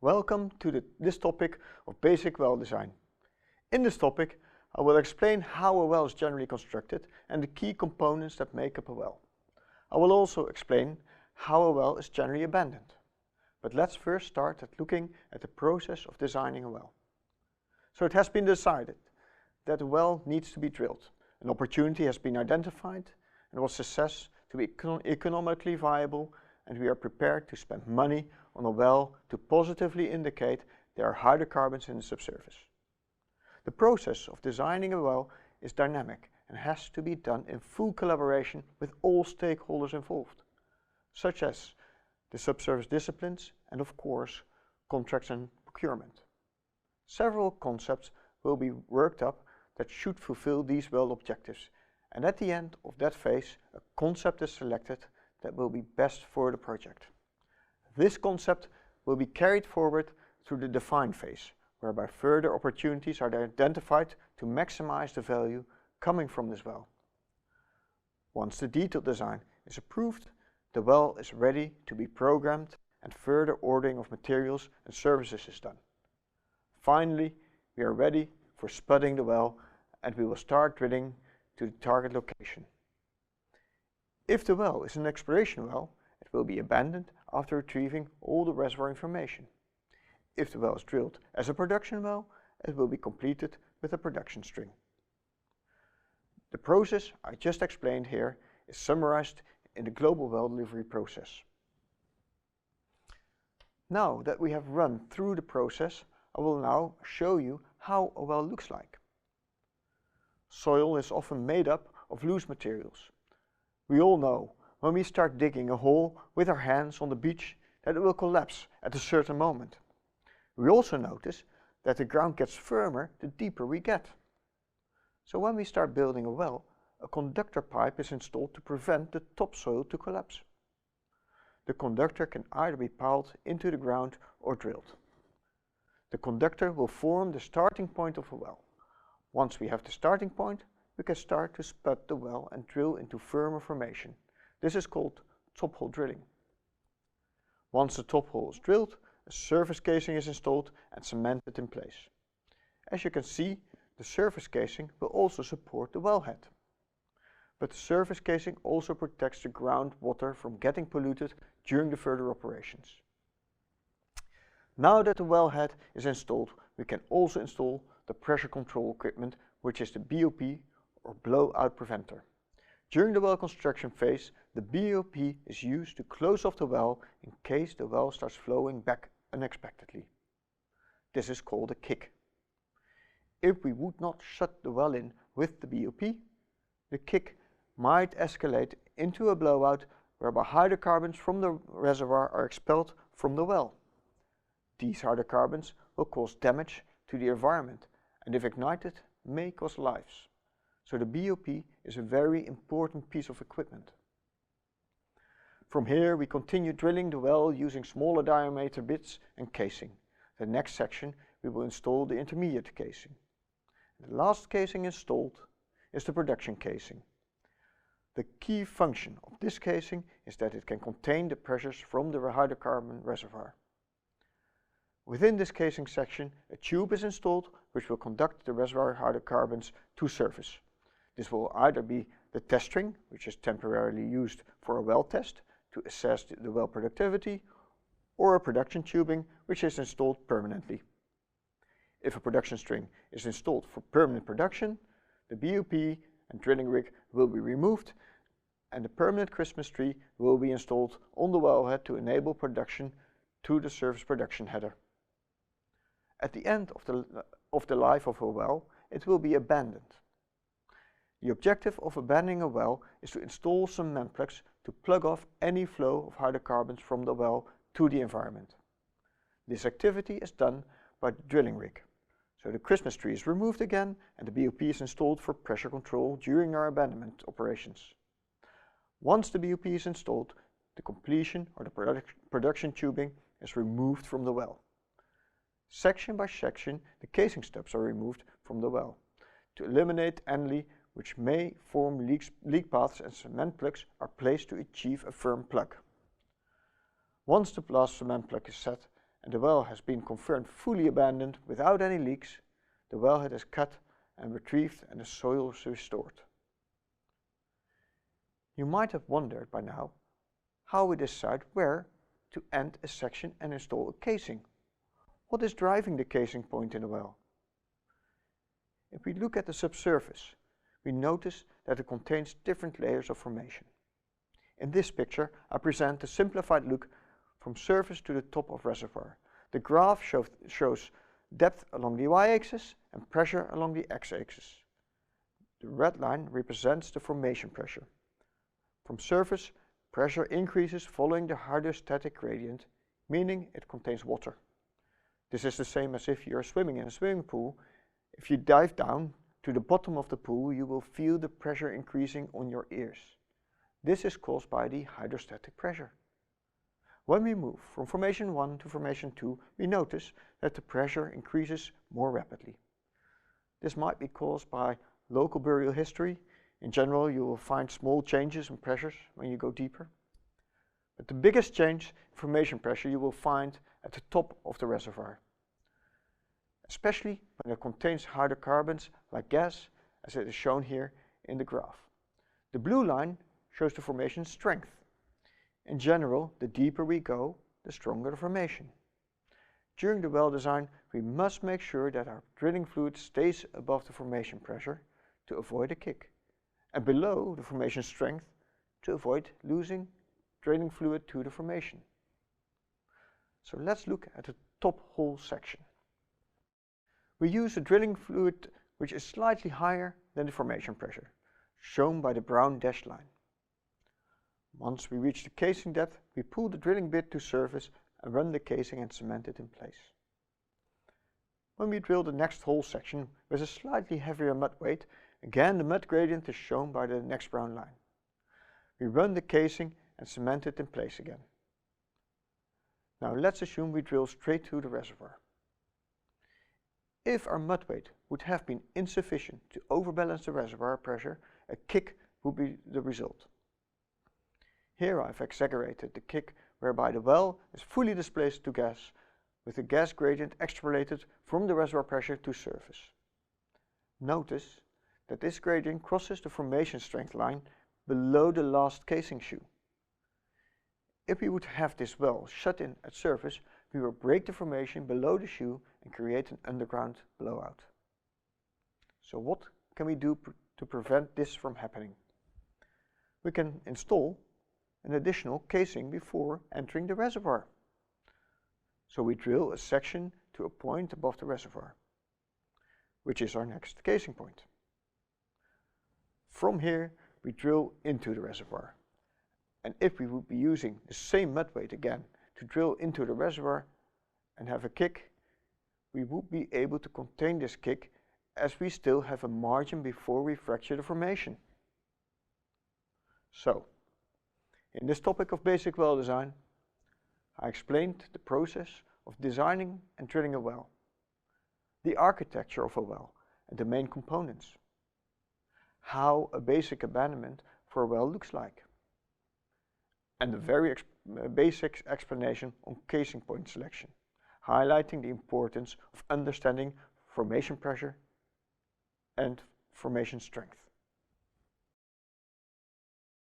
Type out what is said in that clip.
Welcome to this topic of basic well design. In this topic, I will explain how a well is generally constructed and the key components that make up a well. I will also explain how a well is generally abandoned. But let's first start at looking at the process of designing a well. So it has been decided that a well needs to be drilled. An opportunity has been identified and was assessed to be economically viable, and we are prepared to spend money on a well to positively indicate there are hydrocarbons in the subsurface. The process of designing a well is dynamic and has to be done in full collaboration with all stakeholders involved, such as the subsurface disciplines and, of course, contracts and procurement. Several concepts will be worked up that should fulfill these well objectives, and at the end of that phase, a concept is selected that will be best for the project. This concept will be carried forward through the define phase, whereby further opportunities are identified to maximize the value coming from this well. Once the detailed design is approved, the well is ready to be programmed and further ordering of materials and services is done. Finally, we are ready for spudding the well and we will start drilling to the target location. If the well is an exploration well, it will be abandoned after retrieving all the reservoir information. If the well is drilled as a production well, it will be completed with a production string. The process I just explained here is summarized in the global well delivery process. Now that we have run through the process, I will now show you how a well looks like. Soil is often made up of loose materials. We all know when we start digging a hole with our hands on the beach that it will collapse at a certain moment. We also notice that the ground gets firmer the deeper we get. So when we start building a well, a conductor pipe is installed to prevent the topsoil to collapse. The conductor can either be piled into the ground or drilled. The conductor will form the starting point of a well. Once we have the starting point, we can start to spud the well and drill into firmer formation. This is called top hole drilling. Once the top hole is drilled, a surface casing is installed and cemented in place. As you can see, the surface casing will also support the wellhead. But the surface casing also protects the groundwater from getting polluted during the further operations. Now that the wellhead is installed, we can also install the pressure control equipment, which is the BOP or blowout preventer. During the well construction phase, the BOP is used to close off the well in case the well starts flowing back unexpectedly. This is called a kick. If we would not shut the well in with the BOP, the kick might escalate into a blowout whereby hydrocarbons from the reservoir are expelled from the well. These hydrocarbons will cause damage to the environment and if ignited may cost lives. So the BOP is a very important piece of equipment. From here we continue drilling the well using smaller diameter bits and casing. The next section we will install the intermediate casing. The last casing installed is the production casing. The key function of this casing is that it can contain the pressures from the hydrocarbon reservoir. Within this casing section, a tube is installed which will conduct the reservoir hydrocarbons to surface. This will either be the test string, which is temporarily used for a well test to assess the well productivity, or a production tubing, which is installed permanently. If a production string is installed for permanent production, the BOP and drilling rig will be removed and the permanent Christmas tree will be installed on the wellhead to enable production to the surface production header. At the end of the life of a well, it will be abandoned. The objective of abandoning a well is to install cement plugs to plug off any flow of hydrocarbons from the well to the environment. This activity is done by the drilling rig. So the Christmas tree is removed again and the BOP is installed for pressure control during our abandonment operations. Once the BOP is installed, the completion or the production tubing is removed from the well. Section by section, the casing stubs are removed from the well. To eliminate anomaly which may form leak paths, and cement plugs are placed to achieve a firm plug. Once the last cement plug is set and the well has been confirmed fully abandoned without any leaks, the wellhead is cut and retrieved and the soil is restored. You might have wondered by now how we decide where to end a section and install a casing. What is driving the casing point in the well? If we look at the subsurface, we notice that it contains different layers of formation. In this picture, I present a simplified look from surface to the top of reservoir. The graph shows depth along the y-axis and pressure along the x-axis. The red line represents the formation pressure. From surface, pressure increases following the hydrostatic gradient, meaning it contains water. This is the same as if you are swimming in a swimming pool. If you dive down to the bottom of the pool, you will feel the pressure increasing on your ears. This is caused by the hydrostatic pressure. When we move from formation 1 to formation 2, we notice that the pressure increases more rapidly. This might be caused by local burial history. In general, you will find small changes in pressures when you go deeper. But the biggest change in formation pressure you will find at the top of the reservoir, especially when it contains hydrocarbons like gas, as it is shown here in the graph. The blue line shows the formation strength. In general, the deeper we go, the stronger the formation. During the well design, we must make sure that our drilling fluid stays above the formation pressure to avoid a kick, and below the formation strength to avoid losing drilling fluid to the formation. So let's look at the top hole section. We use a drilling fluid which is slightly higher than the formation pressure, shown by the brown dashed line. Once we reach the casing depth, we pull the drilling bit to surface and run the casing and cement it in place. When we drill the next hole section with a slightly heavier mud weight, again the mud gradient is shown by the next brown line. We run the casing and cement it in place again. Now let's assume we drill straight to the reservoir. If our mud weight would have been insufficient to overbalance the reservoir pressure, a kick would be the result. Here I've exaggerated the kick whereby the well is fully displaced to gas, with the gas gradient extrapolated from the reservoir pressure to surface. Notice that this gradient crosses the formation strength line below the last casing shoe. If we would have this well shut in at surface, we will break the formation below the shoe and create an underground blowout. So what can we do to prevent this from happening? We can install an additional casing before entering the reservoir. So we drill a section to a point above the reservoir, which is our next casing point. From here we drill into the reservoir. And if we would be using the same mud weight again to drill into the reservoir and have a kick, we would be able to contain this kick as we still have a margin before we fracture the formation. So, in this topic of basic well design, I explained the process of designing and drilling a well, the architecture of a well and the main components, how a basic abandonment for a well looks like, and a very basic explanation on casing point selection, highlighting the importance of understanding formation pressure and formation strength.